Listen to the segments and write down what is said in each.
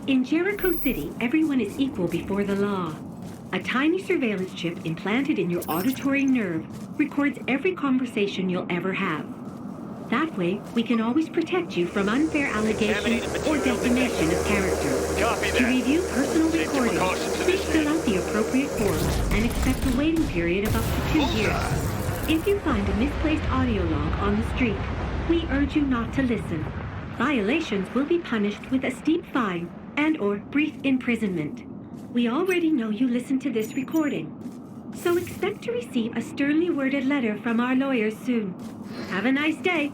In Jericho City, everyone is equal before the law. A tiny surveillance chip implanted in your auditory nerve records every conversation you'll ever have. That way, we can always protect you from unfair allegations or defamation of character. Copy that. To review personal Safety recordings, precautions please fill initiated. out the appropriate form and expect a waiting period of up to 2 years. If you find a misplaced audio log on the street, we urge you not to listen. Violations will be punished with a steep fine and/or brief imprisonment. We already know you listened to this recording, so expect to receive a sternly worded letter from our lawyers soon. Have a nice day.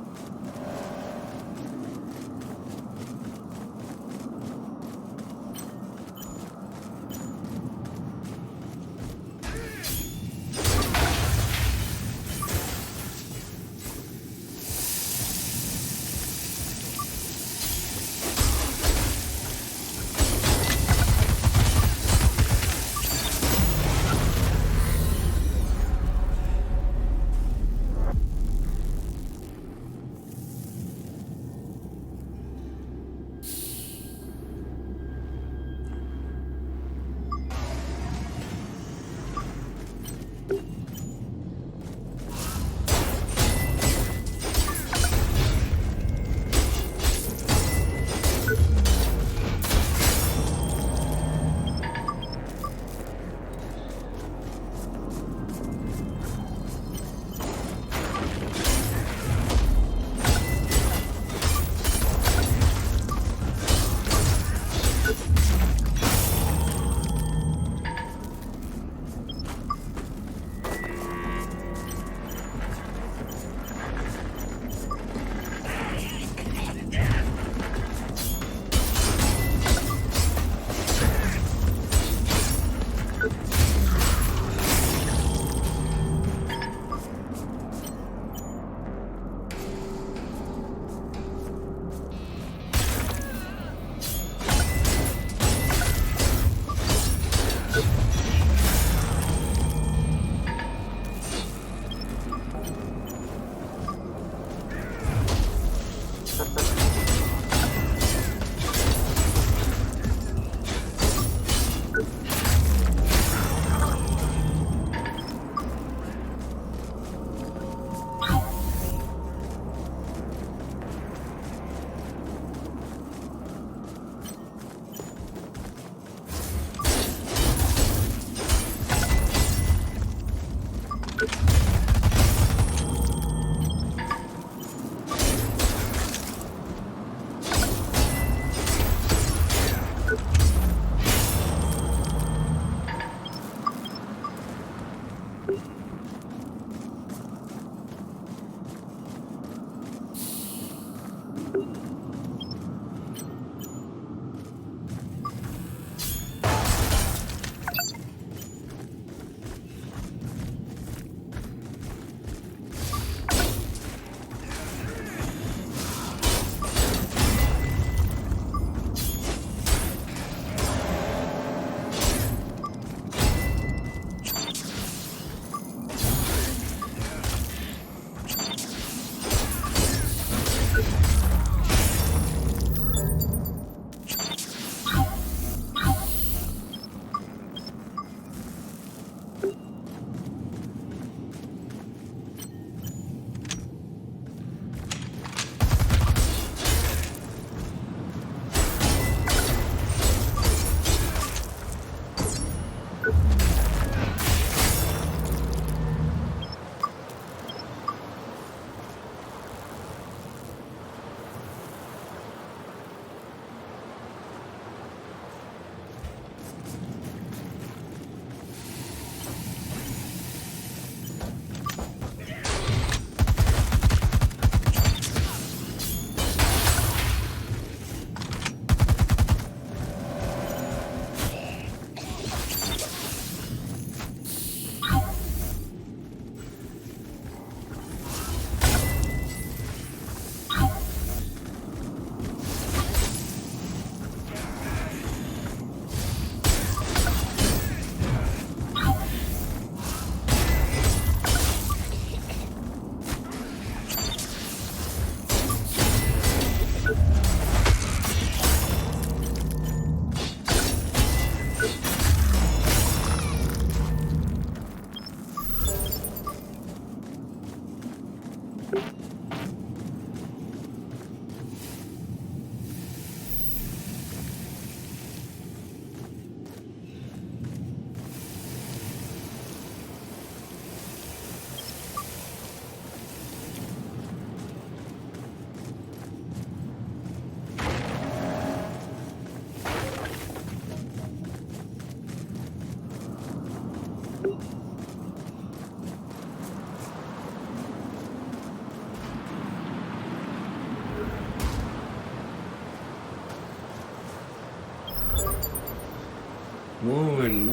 Warren.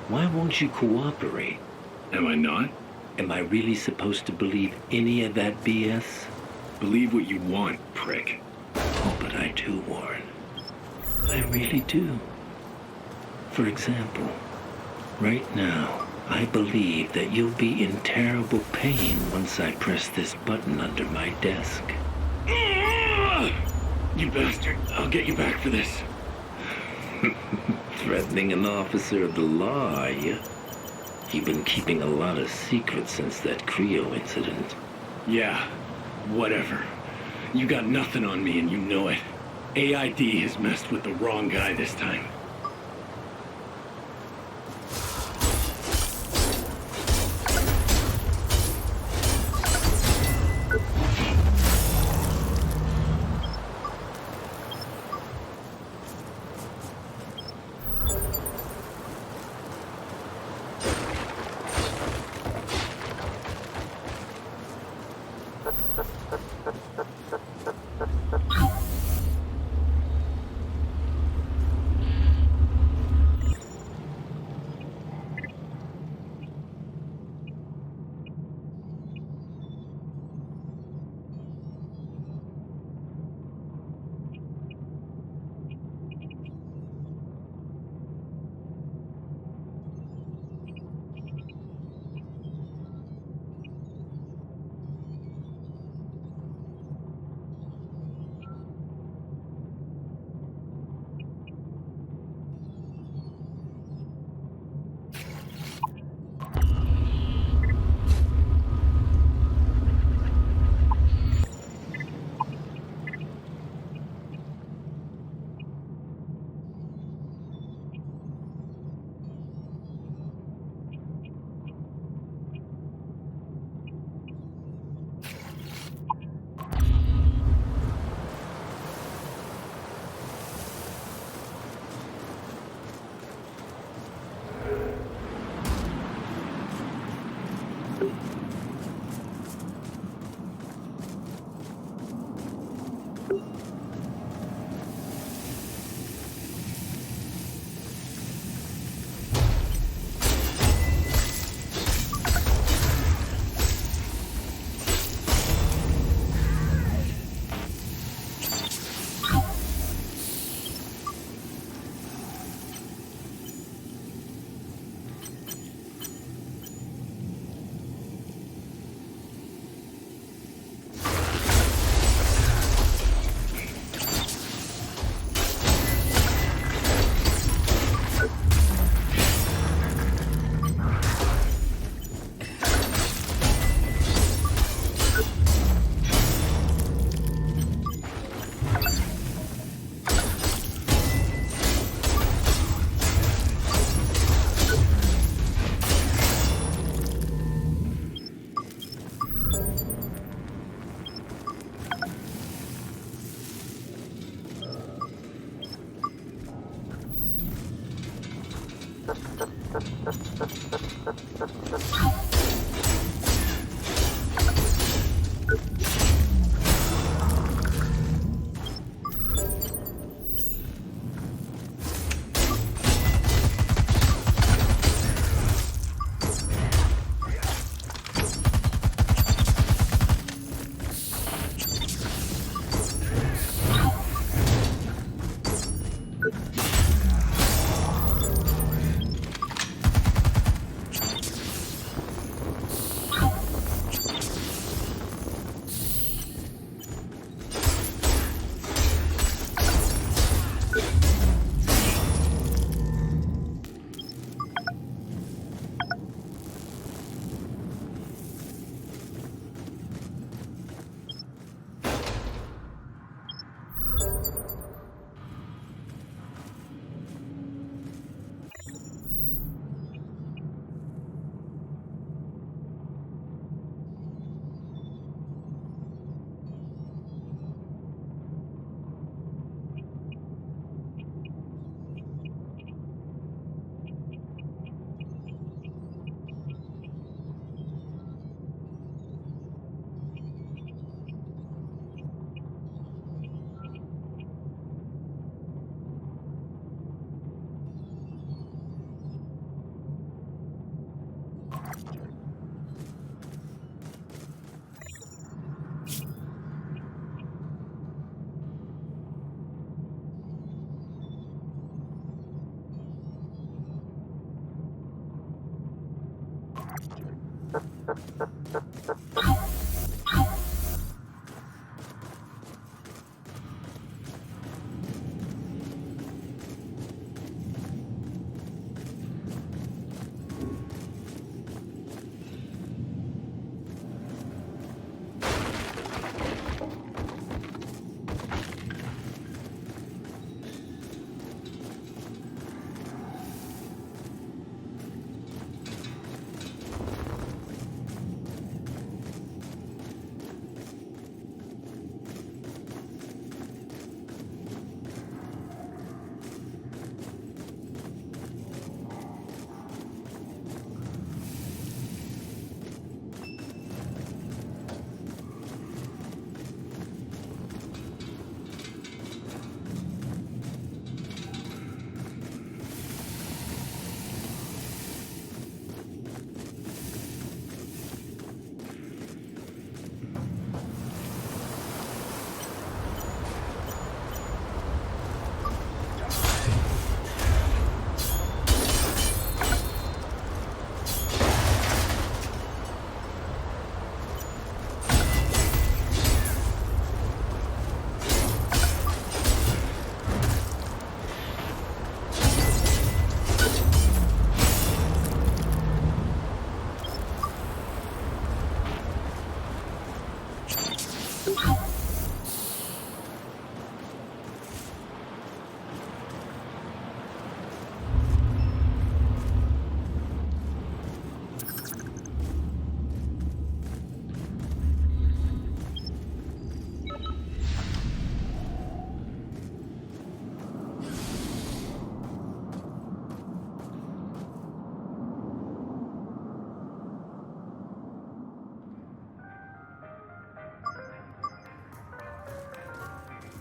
Why won't you cooperate? Am I not? Am I really supposed to believe any of that BS? Believe what you want, prick. Oh, but I do, Warren. I really do. For example, right now, I believe that you'll be in terrible pain once I press this button under my desk. You bastard. I'll get you back for this. Threatening an officer of the law, are you? You've been keeping a lot of secrets since that Creo incident. Yeah, whatever. You got nothing on me and you know it. AID has messed with the wrong guy this time.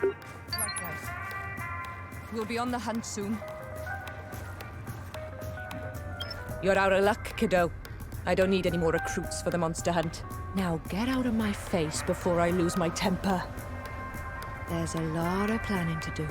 Right, guys. We'll be on the hunt soon. You're out of luck, kiddo. I don't need any more recruits for the monster hunt. Now get out of my face before I lose my temper. There's a lot of planning to do.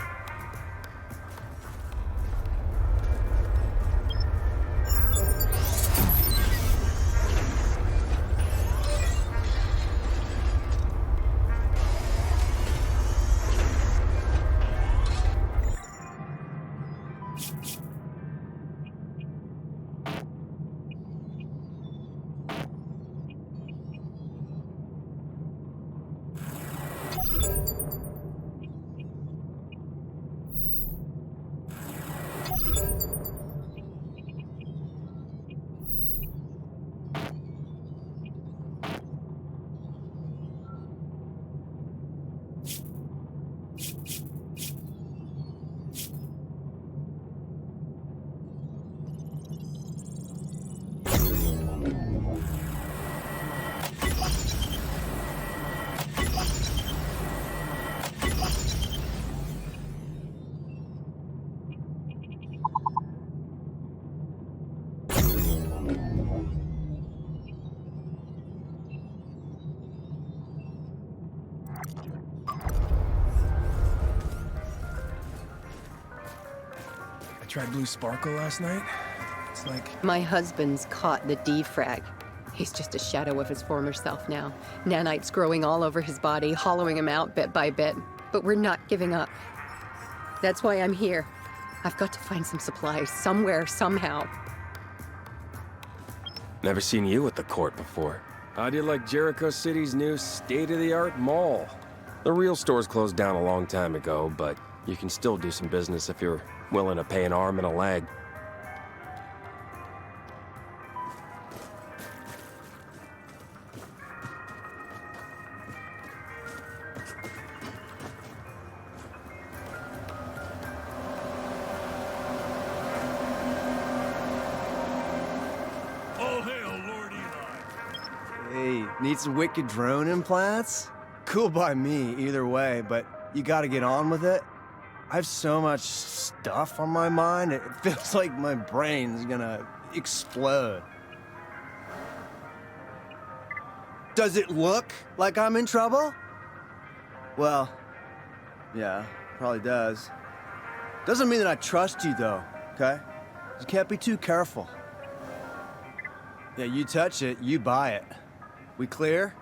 Tried Blue Sparkle last night. It's like... My husband's caught the defrag. He's just a shadow of his former self now. Nanites growing all over his body, hollowing him out bit by bit. But we're not giving up. That's why I'm here. I've got to find some supplies, somewhere, somehow. Never seen you at the court before. How'd you like Jericho City's new state-of-the-art mall? The real store's closed down a long time ago, but you can still do some business if you're willing to pay an arm and a leg. All hail, Lord Eli. Hey, need some wicked drone implants? Cool by me, either way, but you gotta get on with it. I have so much stuff on my mind, it feels like my brain's gonna explode. Does it look like I'm in trouble? Well, yeah, probably does. Doesn't mean that I trust you, though, okay? You can't be too careful. Yeah, you touch it, you buy it. We clear?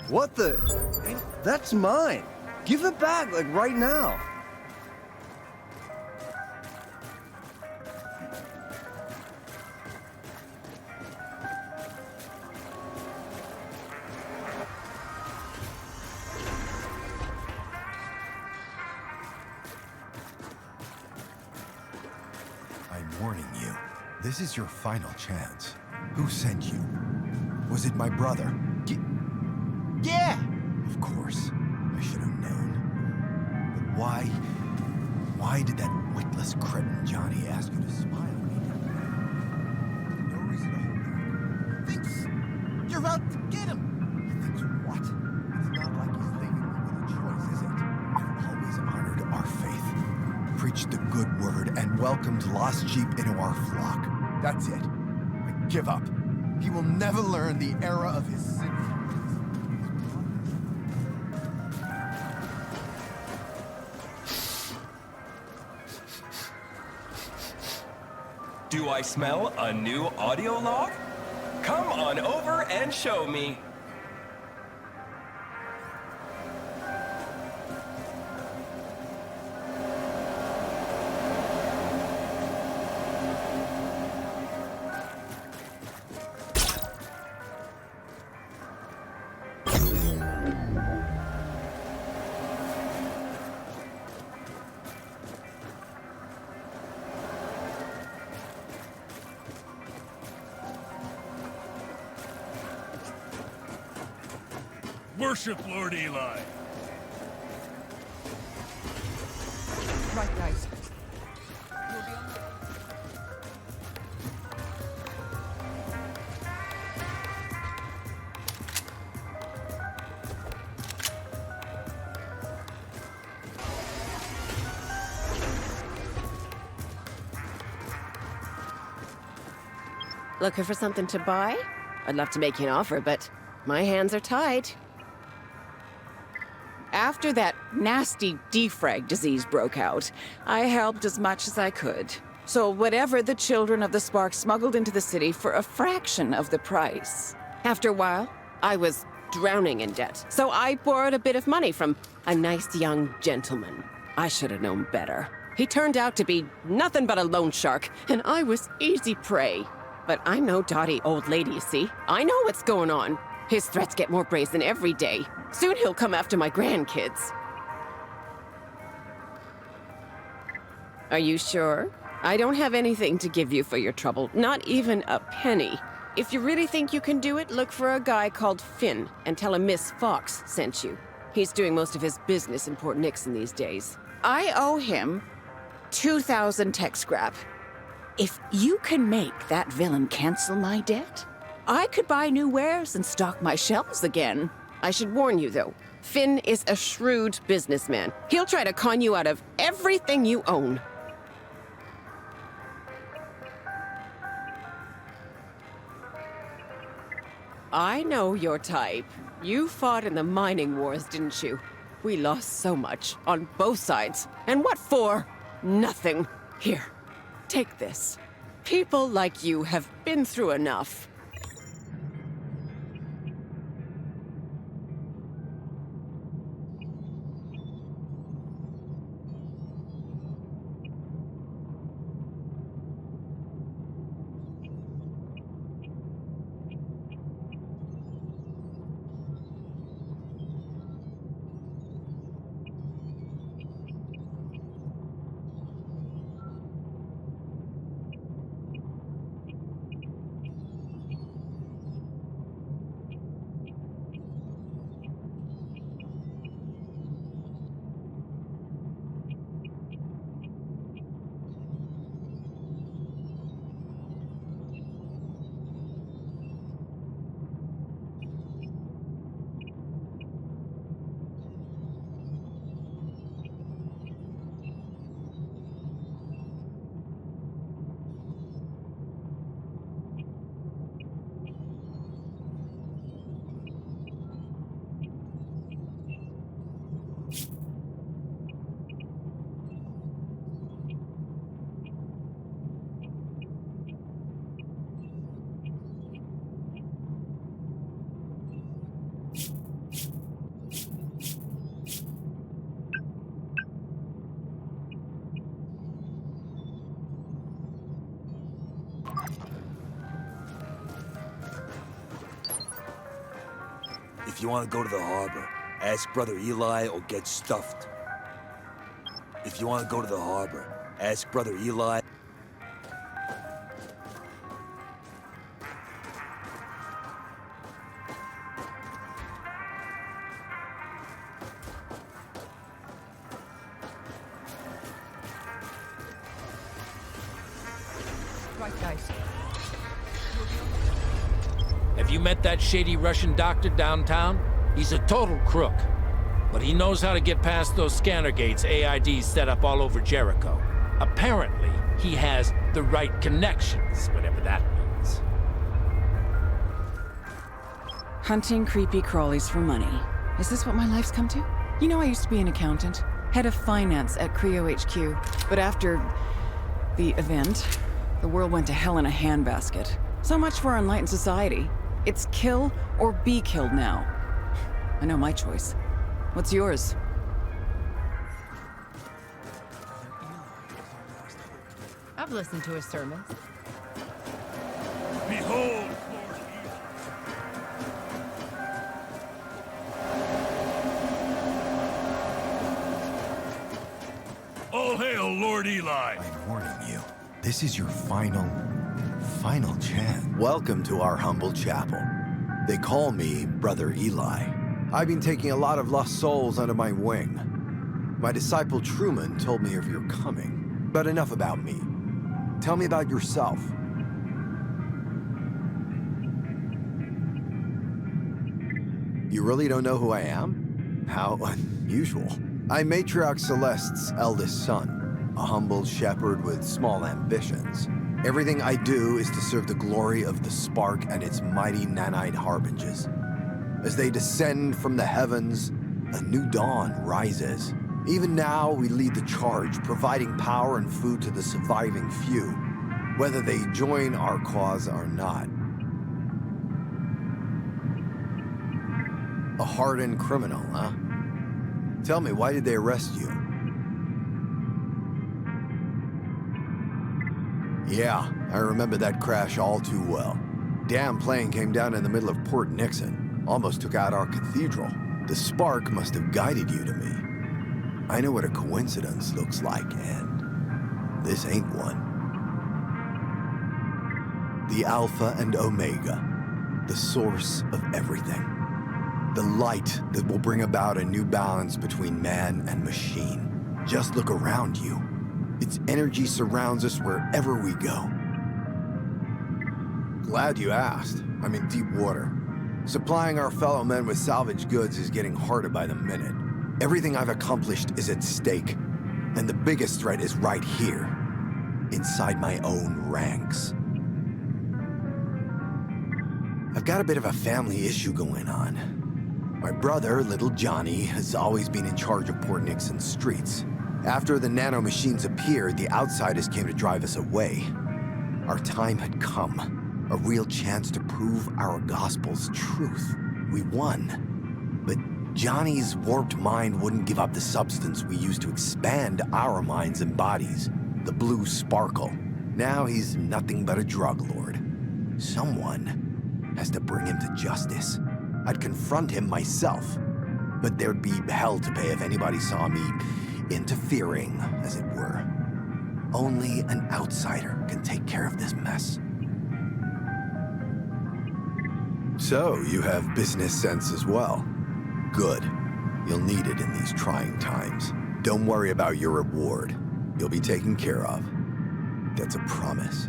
What the? That's mine. Give it back, like right now. I'm warning you. This is your final chance. Who sent you? Was it my brother? Yeah! Of course. I should have known. But why? Why did that witless cretin Johnny ask you to spy on me? No reason to hold back. Thinks you're out to get him! He thinks what? It's not like he's leaving me with a choice, is it? I've always honored our faith, preached the good word, and welcomed lost sheep into our flock. That's it. I give up. He will never learn the error of his sin. Do I smell a new audio log? Come on over and show me. Worship Lord Eli. Right, guys. Looking for something to buy? I'd love to make you an offer, but my hands are tied. After that nasty defrag disease broke out, I helped as much as I could. So whatever the children of the Spark smuggled into the city for a fraction of the price. After a while, I was drowning in debt, so I borrowed a bit of money from a nice young gentleman. I should have known better. He turned out to be nothing but a loan shark, and I was easy prey. But I'm no dotty old lady, you see. I know what's going on. His threats get more brazen every day. Soon he'll come after my grandkids. Are you sure? I don't have anything to give you for your trouble, not even a penny. If you really think you can do it, look for a guy called Finn and tell him Miss Fox sent you. He's doing most of his business in Port Nixon these days. I owe him 2,000 tech scrap. If you can make that villain cancel my debt, I could buy new wares and stock my shelves again. I should warn you, though, Finn is a shrewd businessman. He'll try to con you out of everything you own. I know your type. You fought in the mining wars, didn't you? We lost so much, on both sides. And what for? Nothing. Here. Take this. People like you have been through enough. If you want to go to the harbor, ask Brother Eli or get stuffed. If you want to go to the harbor, ask Brother Eli. Right, guys. Have you met that shady Russian doctor downtown? He's a total crook. But he knows how to get past those scanner gates AID's set up all over Jericho. Apparently, he has the right connections, whatever that means. Hunting creepy crawlies for money. Is this what my life's come to? You know, I used to be an accountant, head of finance at Creo HQ. But after the event, the world went to hell in a handbasket. So much for our enlightened society. It's kill or be killed now. I know my choice. What's yours? I've listened to his sermons. Behold, Lord Eli. All hail, Lord Eli. I'm warning you. This is your final chance. Welcome to our humble chapel. They call me Brother Eli. I've been taking a lot of lost souls under my wing. My disciple Truman told me of your coming. But enough about me. Tell me about yourself. You really don't know who I am? How unusual. I'm Matriarch Celeste's eldest son, a humble shepherd with small ambitions. Everything I do is to serve the glory of the Spark and its mighty nanite harbingers. As they descend from the heavens, a new dawn rises. Even now, we lead the charge, providing power and food to the surviving few, whether they join our cause or not. A hardened criminal, huh? Tell me, why did they arrest you? Yeah, I remember that crash all too well. Damn plane came down in the middle of Port Nixon. Almost took out our cathedral. The Spark must have guided you to me. I know what a coincidence looks like, and this ain't one. The Alpha and Omega, the source of everything. The light that will bring about a new balance between man and machine. Just look around you. Its energy surrounds us wherever we go. Glad you asked. I'm in deep water. Supplying our fellow men with salvage goods is getting harder by the minute. Everything I've accomplished is at stake, and the biggest threat is right here, inside my own ranks. I've got a bit of a family issue going on. My brother, little Johnny, has always been in charge of Port Nixon's streets. After the nanomachines appeared, the outsiders came to drive us away. Our time had come. A real chance to prove our gospel's truth. We won. But Johnny's warped mind wouldn't give up the substance we used to expand our minds and bodies. The blue sparkle. Now he's nothing but a drug lord. Someone has to bring him to justice. I'd confront him myself, but there'd be hell to pay if anybody saw me interfering, as it were. Only an outsider can take care of this mess. So, you have business sense as well. Good. You'll need it in these trying times. Don't worry about your reward. You'll be taken care of. That's a promise.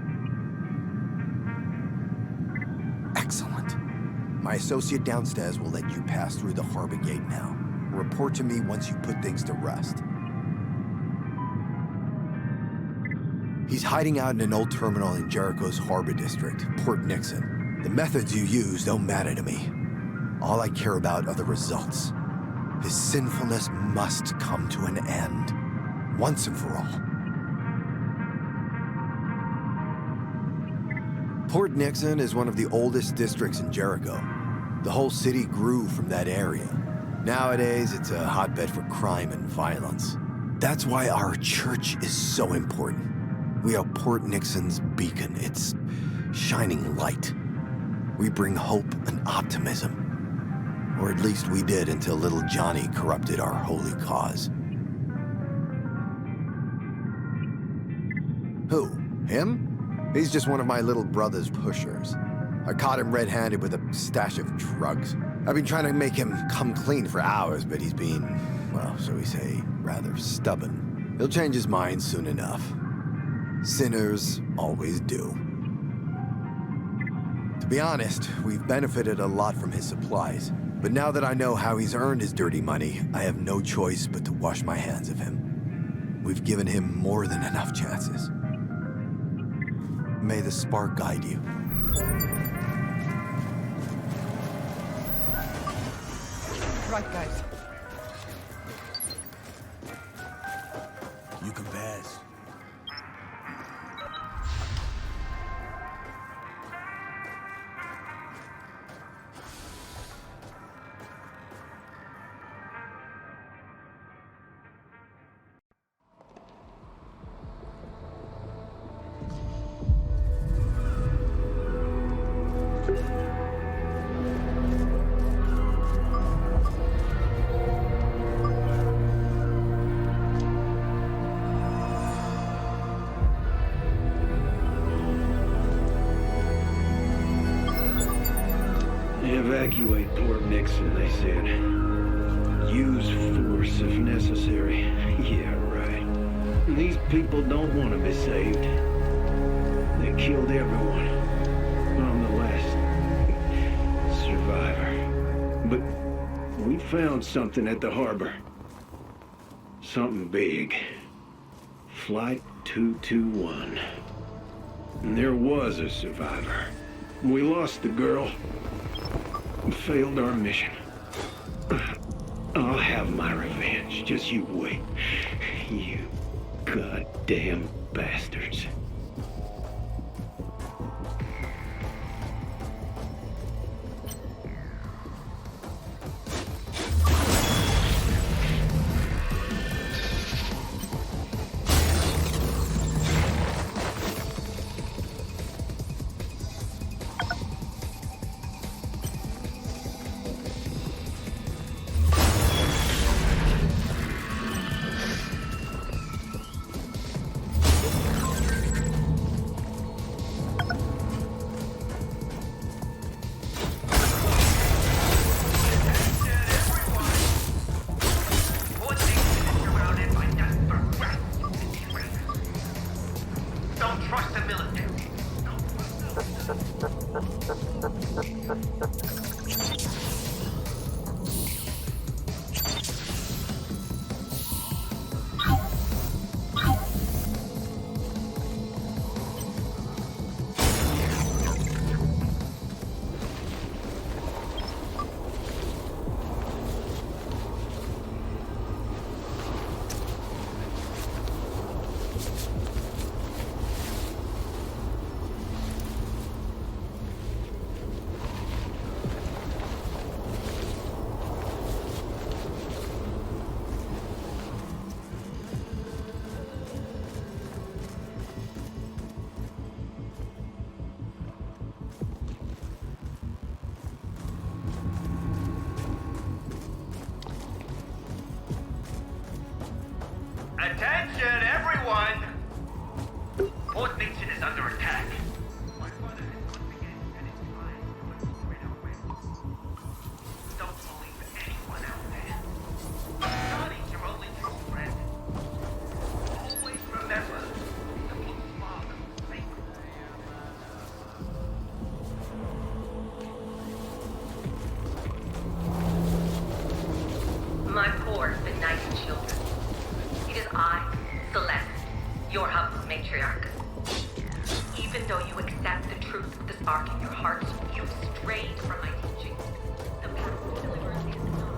Excellent. My associate downstairs will let you pass through the harbor gate now. Report to me once you put things to rest. He's hiding out in an old terminal in Jericho's harbor district, Port Nixon. The methods you use don't matter to me. All I care about are the results. His sinfulness must come to an end, once and for all. Port Nixon is one of the oldest districts in Jericho. The whole city grew from that area. Nowadays, it's a hotbed for crime and violence. That's why our church is so important. We are Port Nixon's beacon, its shining light. We bring hope and optimism. Or at least we did until little Johnny corrupted our holy cause. Who? Him? He's just one of my little brother's pushers. I caught him red-handed with a stash of drugs. I've been trying to make him come clean for hours, but he's been, well, shall we say, rather stubborn. He'll change his mind soon enough. Sinners always do. To be honest, we've benefited a lot from his supplies. But now that I know how he's earned his dirty money, I have no choice but to wash my hands of him. We've given him more than enough chances. May the spark guide you. Right, guys. You can pass. Evacuate Port Nixon, they said. Use force if necessary. Yeah, right. These people don't want to be saved. They killed everyone. I'm the last survivor. But we found something at the harbor. Something big. Flight 221. And there was a survivor. We lost the girl. Failed our mission. I'll have my revenge. Just you wait. You goddamn bastards. Attention, everyone! Fort Nixon is under attack. My father has once again set his eyes on the radar wave. Don't believe anyone out there. Johnny's your only true friend. Always remember, the King's father was sacred. My poor, benighted children. It is I, Celeste, your humble matriarch. Even though you accept the truth with the spark in your hearts, you've strayed from my teachings. The path to deliverance is not.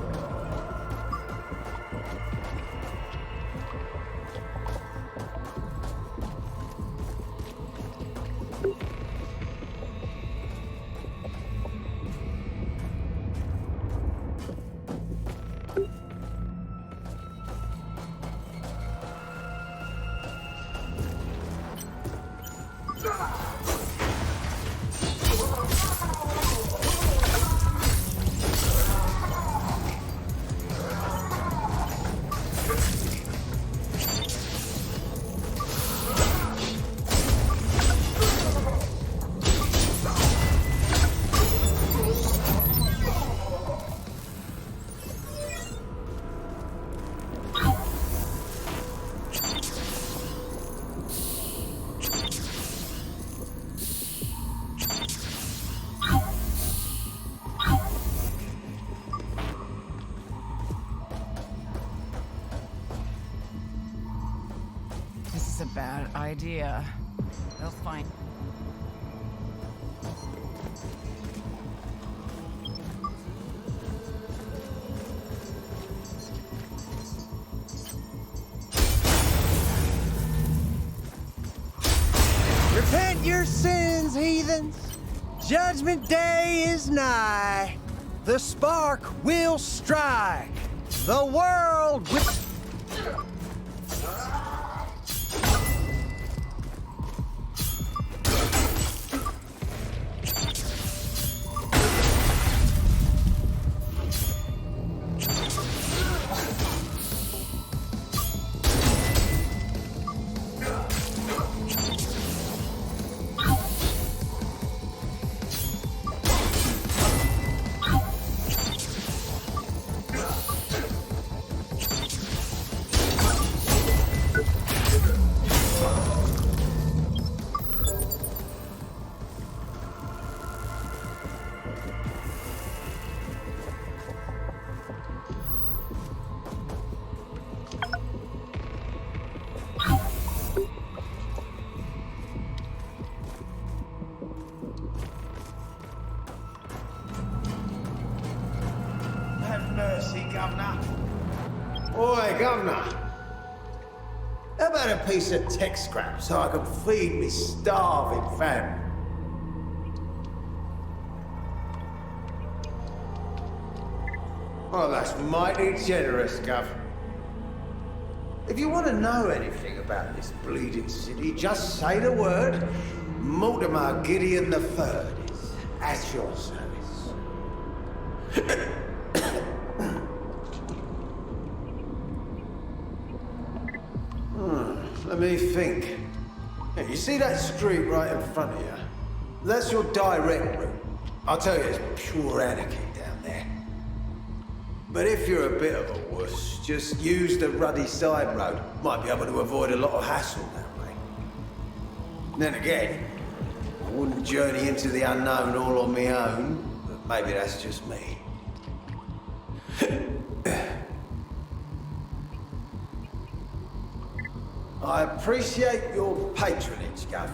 This is a bad idea. They'll find... Repent your sins, heathens. Judgment day is nigh. The spark will strike. The world will... mercy, Governor. Oi, Governor. How about a piece of tech scrap so I can feed me starving family? Oh, that's mighty generous, Gov. If you want to know anything about this bleeding city, just say the word. Mortimer Gideon III is at your service. Let me think. Yeah, you see that street right in front of you? That's your direct route. I'll tell you, it's pure anarchy down there. But if you're a bit of a wuss, just use the ruddy side road. Might be able to avoid a lot of hassle that way. Then again, I wouldn't journey into the unknown all on my own, but maybe that's just me. I appreciate your patronage, Gov.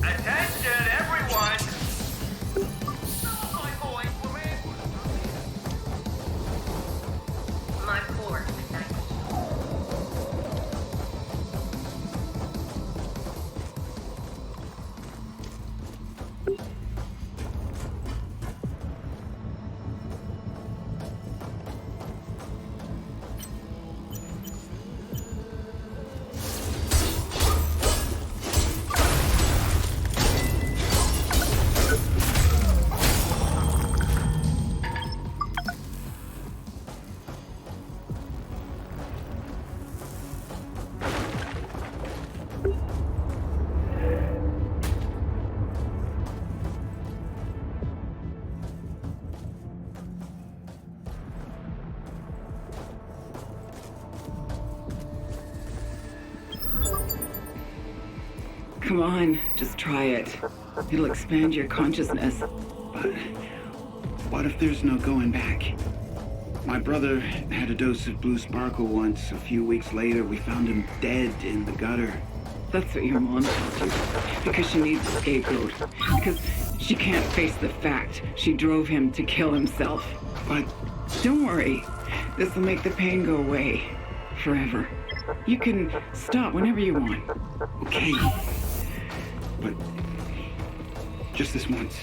Attention, everyone! My boys were in. My floor tonight. Come on, just try it. It'll expand your consciousness. But what if there's no going back? My brother had a dose of blue sparkle once. A few weeks later, we found him dead in the gutter. That's what your mom told you. Because she needs a scapegoat. Because she can't face the fact she drove him to kill himself. But don't worry. This will make the pain go away. Forever. You can stop whenever you want. Okay. But just this once.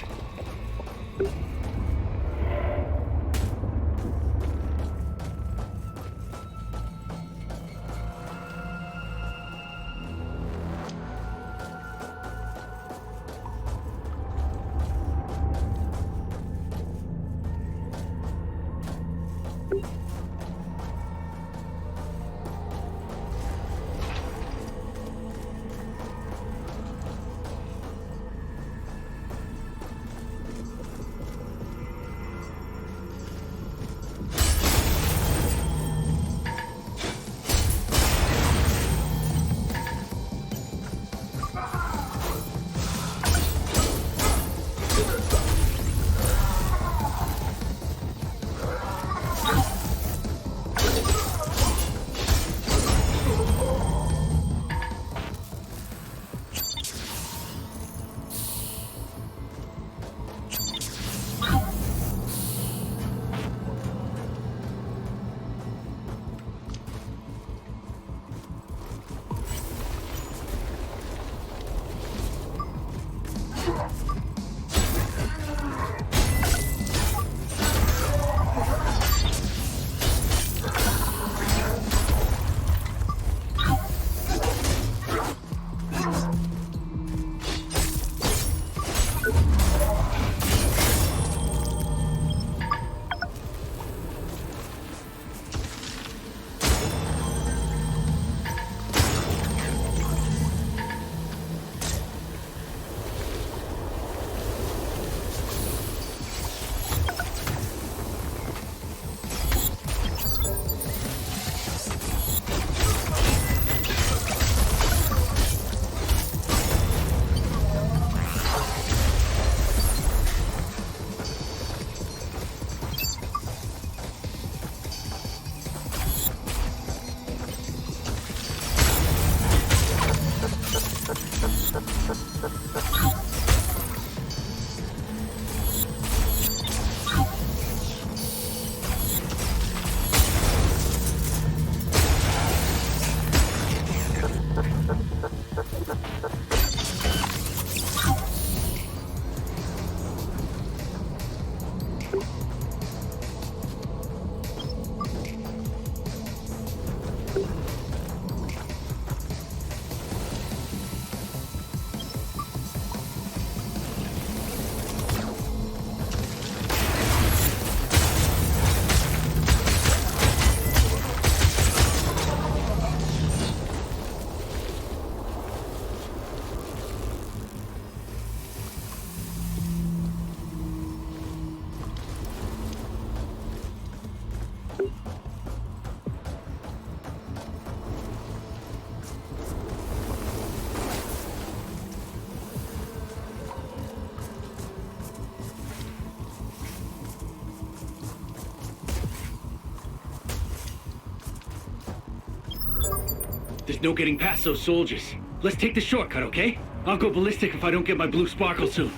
There's no getting past those soldiers. Let's take the shortcut, okay? I'll go ballistic if I don't get my blue sparkle soon.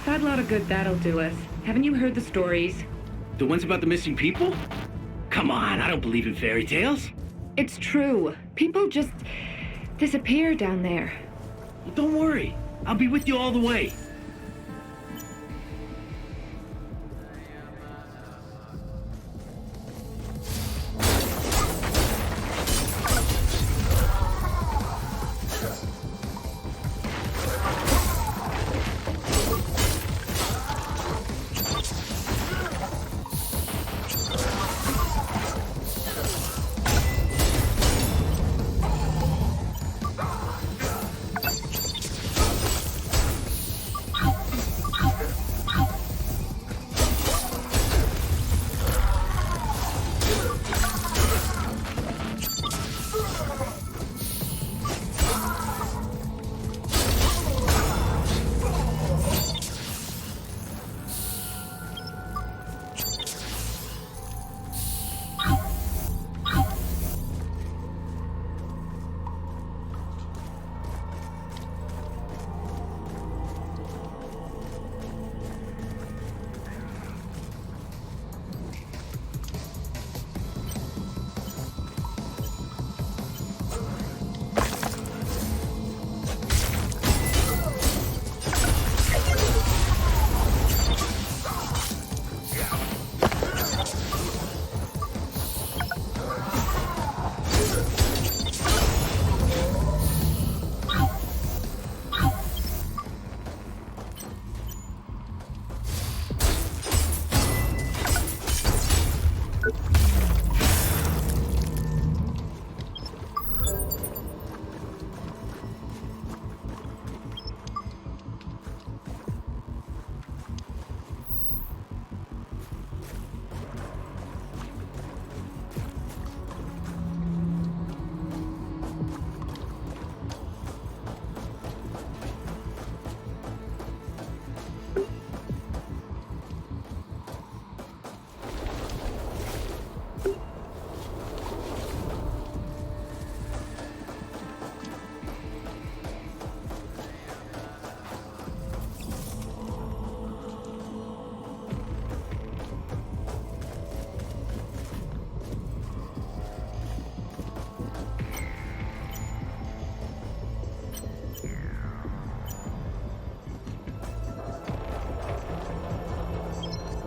That lot of good that'll do us. Haven't you heard the stories? The ones about the missing people? Come on, I don't believe in fairy tales. It's true. People just disappear down there. Well, don't worry. I'll be with you all the way.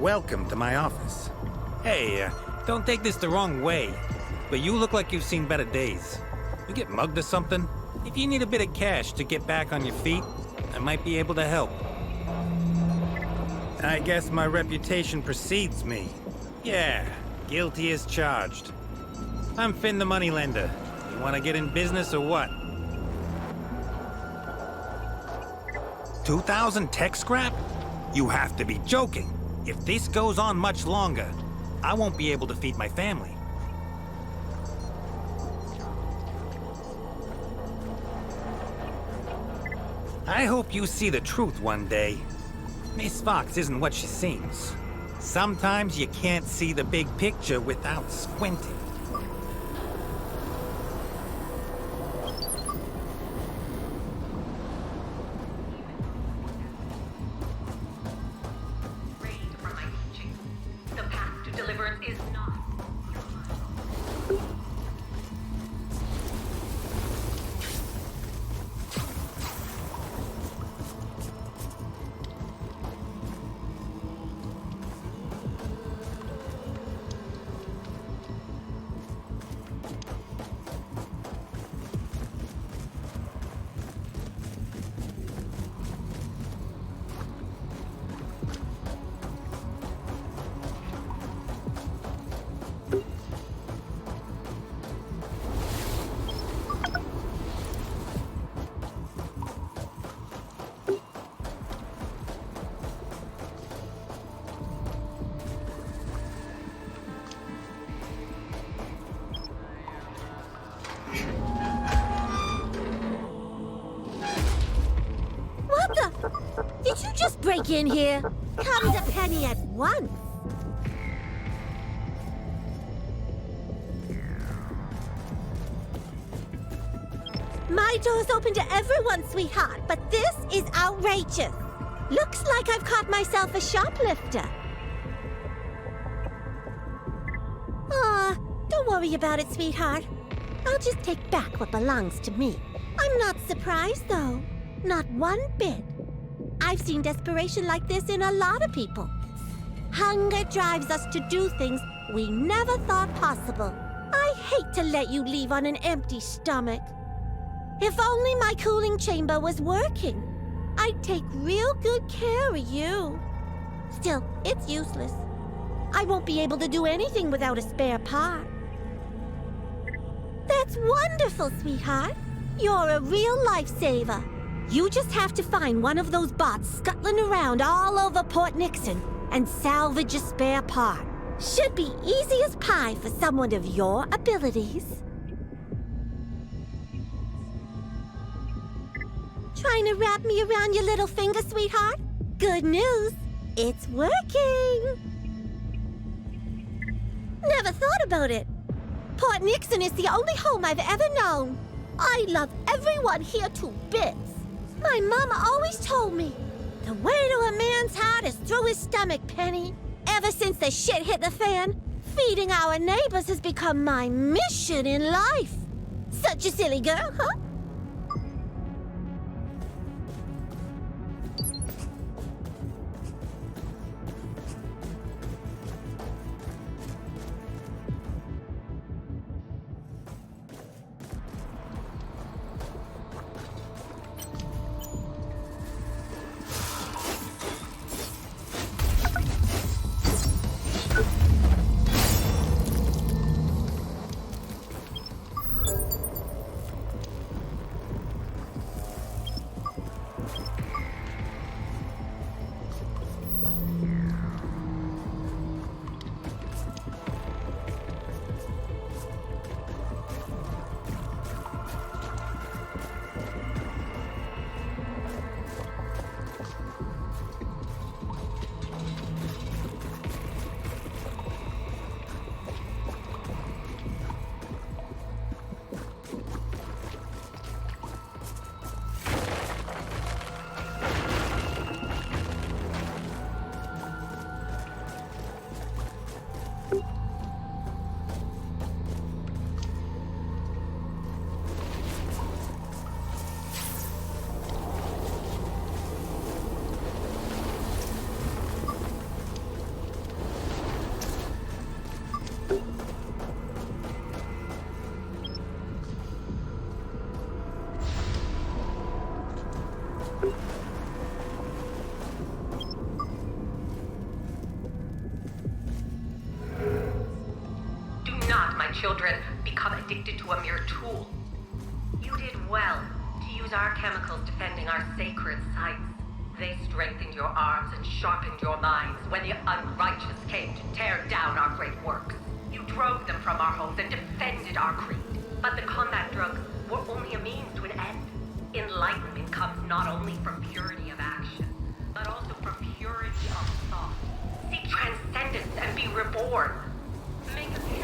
Welcome to my office. Hey, don't take this the wrong way, but you look like you've seen better days. You get mugged or something? If you need a bit of cash to get back on your feet, I might be able to help. I guess my reputation precedes me. Yeah, guilty as charged. I'm Finn the moneylender. You want to get in business or what? 2,000 tech scrap? You have to be joking. If this goes on much longer, I won't be able to feed my family. I hope you see the truth one day. Miss Fox isn't what she seems. Sometimes you can't see the big picture without squinting. The path to deliverance is not. What the? Did you just break in here? Come to Penny at once. My door's open to everyone, sweetheart, but this is outrageous. Looks like I've caught myself a shoplifter. Aw, don't worry about it, sweetheart. I'll just take back what belongs to me. I'm not surprised, though. Not one bit. I've seen desperation like this in a lot of people. Hunger drives us to do things we never thought possible. I hate to let you leave on an empty stomach. If only my cooling chamber was working, I'd take real good care of you. Still, it's useless. I won't be able to do anything without a spare part. That's wonderful, sweetheart. You're a real lifesaver. You just have to find one of those bots scuttling around all over Port Nixon and salvage a spare part. Should be easy as pie for someone of your abilities. Trying to wrap me around your little finger, sweetheart? Good news, it's working. Never thought about it. Port Nixon is the only home I've ever known. I love everyone here to bits. My mama always told me, the way to a man's heart is through his stomach, Penny. Ever since the shit hit the fan, feeding our neighbors has become my mission in life. Such a silly girl, huh? become addicted to a mere tool. You did well to use our chemicals defending our sacred sites. They strengthened your arms and sharpened your minds when the unrighteous came to tear down our great works. You drove them from our homes and defended our creed. But the combat drugs were only a means to an end. Enlightenment comes not only from purity of action, but also from purity of thought. Seek transcendence and be reborn. Make us